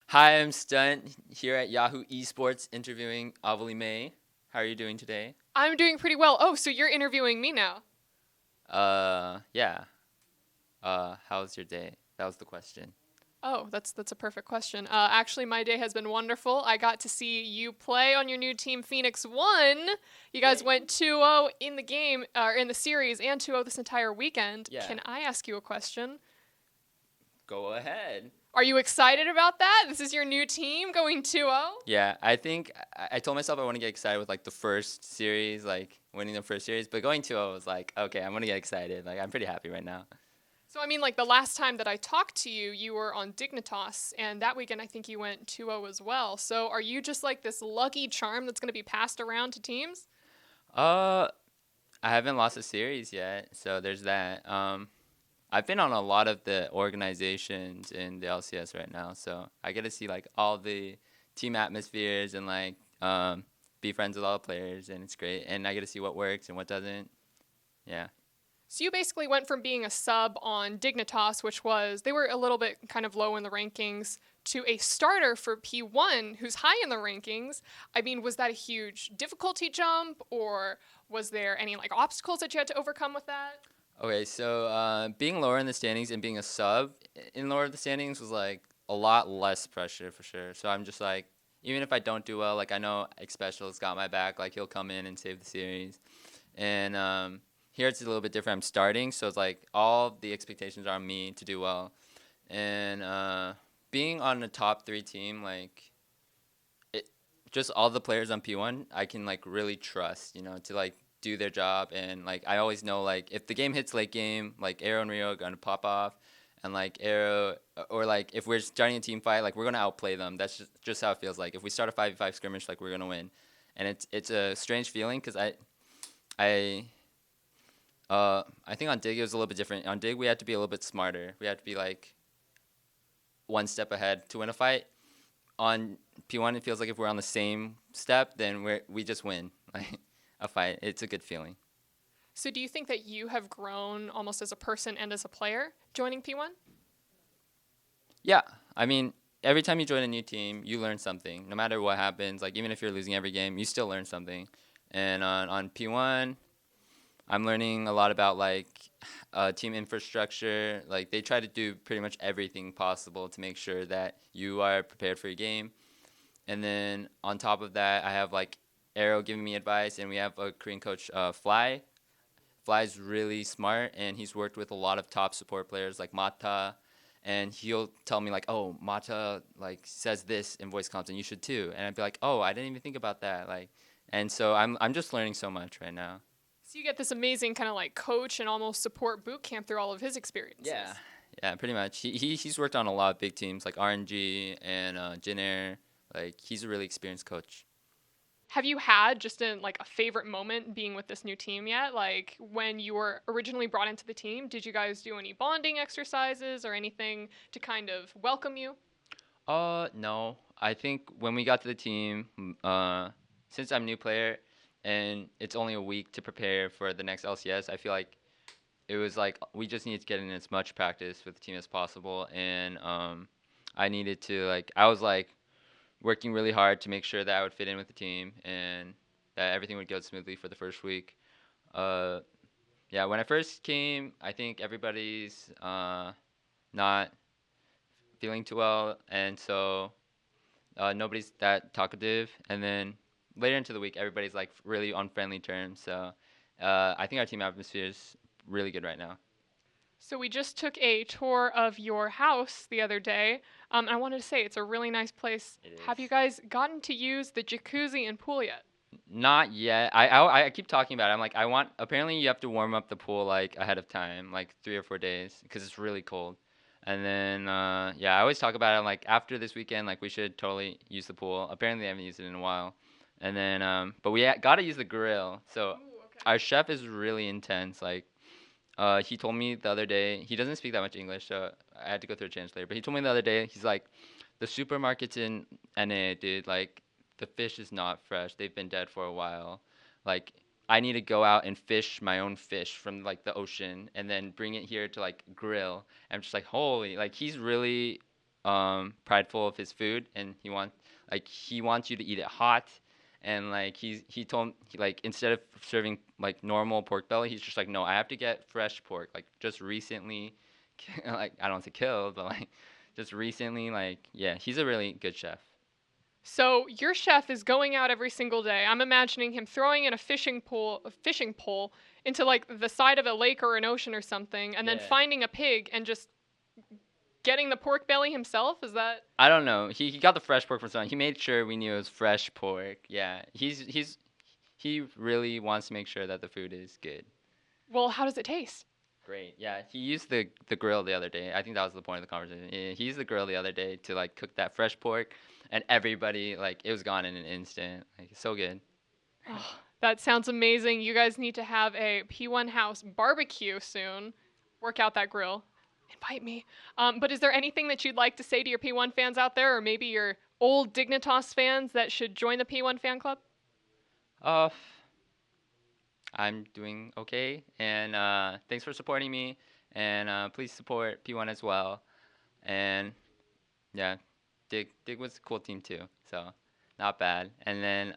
Hi, I'm Stunt here at Yahoo Esports interviewing Avali May. How are you doing today? I'm doing pretty well. Oh, so you're interviewing me now. Yeah. How's your day? That was the question. Oh, that's a perfect question. Actually, my day has been wonderful. I got to see you play on your new team, Phoenix One. You guys Yay. went 2-0 in the game, or in the series, and 2-0 this entire weekend. Yeah. Can I ask you a question? Go ahead. Are you excited about that? This is your new team going 2-0? Yeah, I think I told myself I want to get excited with like the first series, like winning the first series, but going 2-0 was like, okay, I'm gonna get excited. Like I'm pretty happy right now. So, I mean, like the last time that I talked to you, you were on Dignitas, and that weekend I think you went 2-0 as well. So, are you just like this lucky charm that's going to be passed around to teams? Uh, I haven't lost a series yet, so there's that. I've been on a lot of the organizations in the LCS right now, so I get to see like all the team atmospheres and like be friends with all the players, and it's great. And I get to see what works and what doesn't. Yeah, So you basically went from being a sub on Dignitas, which was they were a little bit kind of low in the rankings, to a starter for P1 who's high in the rankings. I mean, was that a huge difficulty jump or was there any like obstacles that you had to overcome with that? okay, so being lower in the standings and being a sub in lower the standings was like a lot less pressure for sure. So I'm just like, even if I don't do well, like I know X Special's got my back. Like he'll come in and save the series. And here it's a little bit different. I'm starting, so it's like all the expectations are on me to do well. And being on a top three team, like it, just all the players on P1, I can like really trust, to like do their job. And like I always know like if the game hits late game, like Arrow and Rio are gonna pop off, and like Arrow or like if we're starting a team fight, like we're gonna outplay them. That's just how it feels like. If we start a 5v5 skirmish, like we're gonna win. And it's a strange feeling because I I think on Dig it was a little bit different. On Dig we had to be a little bit smarter. We had to be like one step ahead to win a fight. On P1 it feels like if we're on the same step, then we just win like a fight. It's a good feeling. So do you think that you have grown almost as a person and as a player joining P1? Yeah, I mean every time you join a new team, you learn something. No matter what happens, like even if you're losing every game, you still learn something. And on P1, I'm learning a lot about like team infrastructure. Like they try to do pretty much everything possible to make sure that you are prepared for your game. And then on top of that, I have like Arrow giving me advice, and we have a Korean coach, Fly. Fly's really smart, and he's worked with a lot of top support players like Mata. And he'll tell me like, "Oh, Mata like says this in voice comms, and you should too." And I'd be like, "Oh, I didn't even think about that." Like, and so I'm just learning so much right now. So you get this amazing kind of like coach and almost support boot camp through all of his Yeah, experiences. yeah, pretty much. He's worked on a lot of big teams like RNG and Jin Air. Like he's a really experienced coach. Have you had just in like a favorite moment being with this new team yet? Like when you were originally brought into the team, did you guys do any bonding exercises or anything to kind of welcome you? No. I think when we got to the team, since I'm a new player and it's only a week to prepare for the next LCS, I feel like it was like we just needed to get in as much practice with the team as possible. And I needed to like I was like working really hard to make sure that I would fit in with the team and that everything would go smoothly for the first week. Uh, yeah, when I first came, I think everybody's not feeling too well, and so nobody's that talkative. And then later into the week, everybody's like really on friendly terms. So I think our team atmosphere is really good right now. So we just took a tour of your house the other day. And I wanted to say it's a really nice place. It is. Have you guys gotten to use the jacuzzi and pool yet? Not yet. I keep talking about it. I'm like I want. Apparently, you have to warm up the pool like ahead of time, like 3 or 4 days, because it's really cold. And then yeah, I always talk about it. I'm like after this weekend, like we should totally use the pool. Apparently, I haven't used it in a while. And then but we gotta use the grill. So Ooh, okay. our chef is really intense. Like he told me the other day. He doesn't speak that much English, so I had to go through a translator. But he told me the other day. He's like, the supermarkets in NA, dude. Like the fish is not fresh. They've been dead for a while. Like I need to go out and fish my own fish from like the ocean and then bring it here to like grill. I'm just like, holy, like he's really prideful of his food, and he wants you to eat it hot. And like he told like instead of serving like normal pork belly, he's just like, no, I have to get fresh pork, like just recently, like I don't want to kill, but like just recently, like yeah, he's a really good chef. So your chef is going out every single day. I'm imagining him throwing in a fishing pole into like the side of a lake or an ocean or something, and then Yeah. finding a pig and just getting the pork belly himself. Is that? I don't know. He got the fresh pork from someone. He made sure we knew it was fresh pork. Yeah, he really wants to make sure that the food is good. Well, how does it taste? Great. Yeah, he used the grill the other day. I think that was the point of the conversation. Yeah, he used the grill the other day to like cook that fresh pork, and everybody like it was gone in an instant. Like it's so good. Oh, that sounds amazing. You guys need to have a P1 House barbecue soon. Work out that grill. Invite me. But is there anything that you'd like to say to your P1 fans out there, or maybe your old Dignitas fans that should join the P1 fan club? Uh, I'm doing okay, and thanks for supporting me, and please support P1 as well. And yeah, Dig was a cool team too, so not bad. And then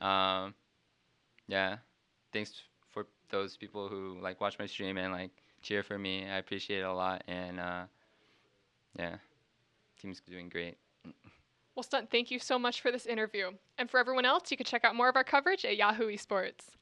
yeah, thanks for those people who like watch my stream and like cheer for me. I appreciate it a lot, and yeah, team's doing great. Well, Stunt, thank you so much for this interview. And for everyone else, you can check out more of our coverage at Yahoo Esports.